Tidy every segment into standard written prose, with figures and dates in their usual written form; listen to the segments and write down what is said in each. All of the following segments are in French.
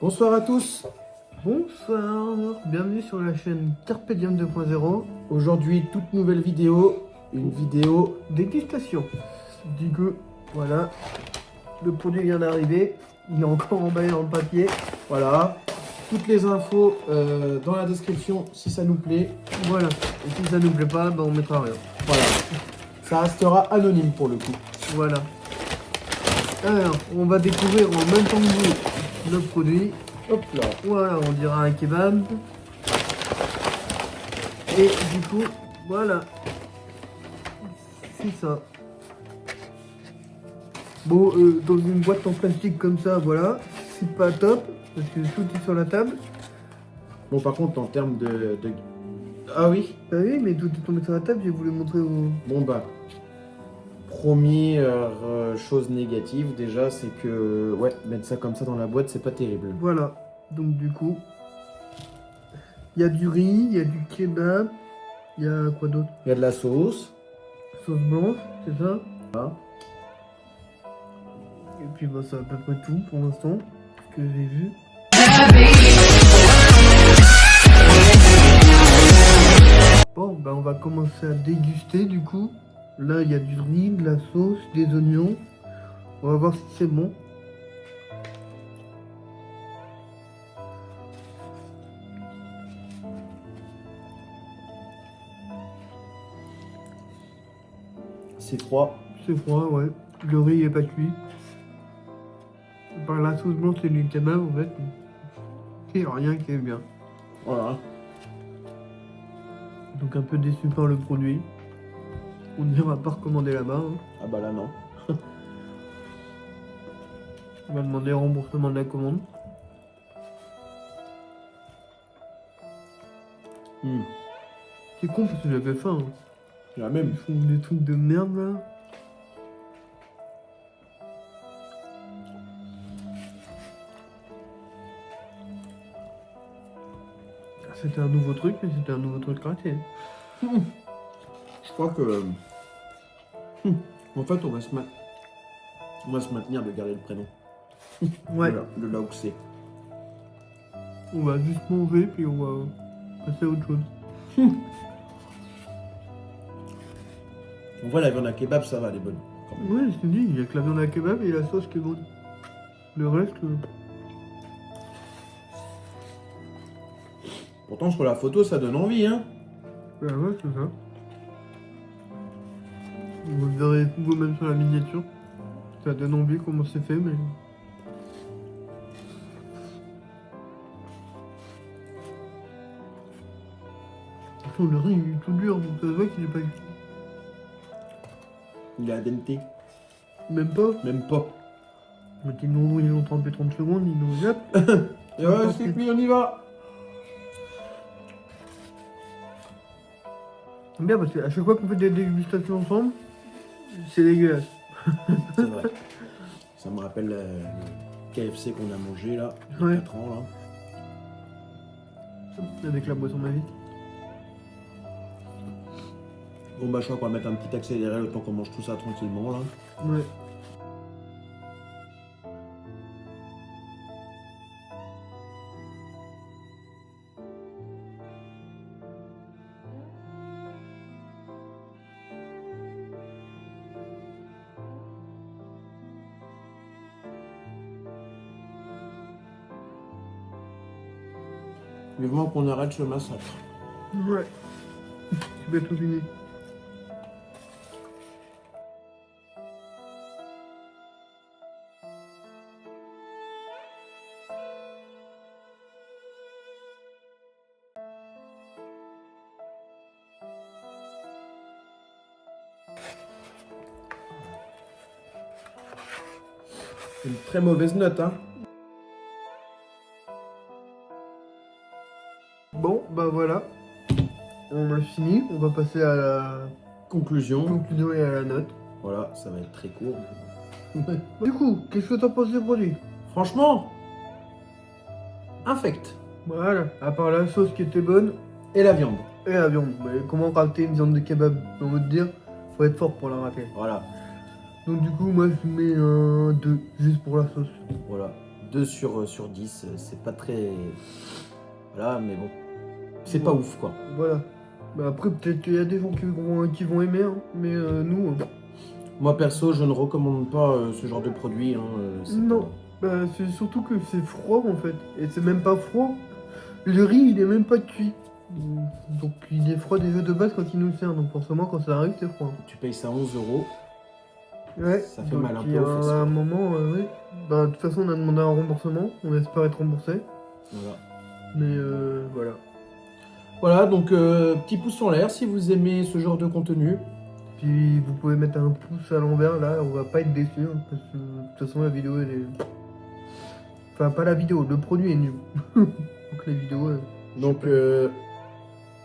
Bonsoir à tous. Bonsoir, bienvenue sur la chaîne Carpe Diem 2.0. Aujourd'hui, toute nouvelle vidéo, une vidéo. Dégustation. Du coup, voilà, le produit vient d'arriver, il est encore emballé dans le papier. Voilà, toutes les infos dans la description si ça nous plaît. Voilà, et si ça nous plaît pas, ben on mettra rien. Voilà, ça restera anonyme pour le coup. Voilà. Alors, on va découvrir en même temps que vous le produit. Hop là. Voilà, on dira un kebab. Et du coup, voilà. C'est ça. Bon, dans une boîte en plastique comme ça, voilà. C'est pas top, parce que tout est sur la table. Bon, par contre, en termes de... Ah oui. Bah oui, mais tout est tombé sur la table, j'ai voulu montrer au... Bon bah, première chose négative déjà, c'est que ouais, mettre ça comme ça dans la boîte, c'est pas terrible. Voilà. Donc du coup, il y a du riz, il y a du kebab, il y a quoi d'autre? Il y a de la sauce. Sauce blanche, c'est ça? Voilà. Et puis bah c'est à peu près tout pour l'instant, ce que j'ai vu. Bon, bah on va commencer à déguster du coup. Là, il y a du riz, de la sauce, des oignons. On va voir si c'est bon. C'est froid. C'est froid, ouais. Le riz est pas cuit. Par la sauce blanche et le kebab, en fait, il n'y a rien qui est bien. Voilà. Donc un peu déçu par le produit. On n'ira pas recommander là-bas. Hein. Ah bah là non. On va demander remboursement de la commande. C'est con parce que j'avais faim. Hein. La même. Ils font des trucs de merde là. C'était un nouveau truc, mais c'était un nouveau truc raté. Je crois que... En fait, on va se maintenir de garder le prénom. Ouais. Le là où c'est. On va juste manger puis on va passer à autre chose. On voit la viande à kebab, ça va, elle est bonne. Quand même. Ouais, je te dis, il y a que la viande à kebab et la sauce qui est bonne. Le reste... Pourtant, sur la photo, ça donne envie, hein. Bah ouais, c'est ça. Vous verrez vous-même sur la miniature. Ça donne envie comment c'est fait, mais... Attends, le riz il est tout dur, donc ça se voit qu'il est pas cuit. Il est al dente. Même pas. Même pas. Mais ils l'ont trempé 30 secondes, ils l'ont zappé. Et ouais, c'est cuit, on y va. Bien, parce qu'à chaque fois qu'on fait des dégustations ensemble, c'est dégueulasse. C'est vrai. Ça me rappelle le KFC qu'on a mangé là, il y a Ouais. 4 ans là. Avec la boisson magique. Bon bah je crois qu'on va mettre un petit accéléré le temps qu'on mange tout ça tranquillement là. Ouais. Vivement qu'on arrête ce massacre. Ouais. C'est bientôt fini. Une très mauvaise note hein. Bon, bah voilà. On a fini. On va passer à la Conclusion. conclusion et à la note. Voilà, ça va être très court. Du coup, qu'est-ce que t'en penses du produit? Franchement, infect. Voilà. À part la sauce qui était bonne Et la viande. et la viande. Mais comment rater une viande de kebab? On veut te dire, faut être fort pour la rater. Voilà. Donc du coup, moi je mets un 2, juste pour la sauce. Voilà. 2 sur 10, c'est pas très... Voilà, mais bon. C'est pas ouf, quoi. Voilà. Bah après, peut-être qu'il y a des gens qui vont aimer, hein, mais nous... Moi, perso, je ne recommande pas ce genre de produit. Hein, c'est non. Bah, c'est surtout que c'est froid, en fait. Et c'est même pas froid. Le riz, il est même pas cuit. Donc, il est froid déjà de base quand il nous sert. Donc, forcément, quand ça arrive, c'est froid. Tu payes ça 11 euros. Ouais. Ça fait donc, mal un il y peu a aux fesses. un moment, oui. Bah, de toute façon, on a demandé un remboursement. On espère être remboursé. Voilà. Mais voilà. Voilà, donc petit pouce en l'air si vous aimez ce genre de contenu. Puis vous pouvez mettre un pouce à l'envers là, on va pas être déçus. Hein, parce que de toute façon, la vidéo elle est. Enfin, pas la vidéo, le produit est nul. Donc les vidéos. Donc, là,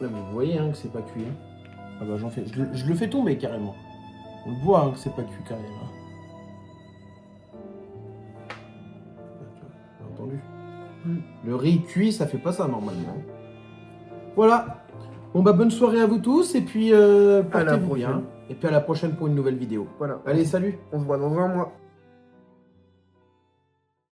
vous voyez hein, que c'est pas cuit. Hein. Ah bah j'en fais, je le fais tomber carrément. On le voit hein, que c'est pas cuit quand même. Hein. Bien entendu. Le riz cuit, ça fait pas ça normalement. Voilà. Bon bah bonne soirée à vous tous et puis portez-vous bien. Et puis à la prochaine pour une nouvelle vidéo. Voilà. Allez, salut. On se voit dans un mois.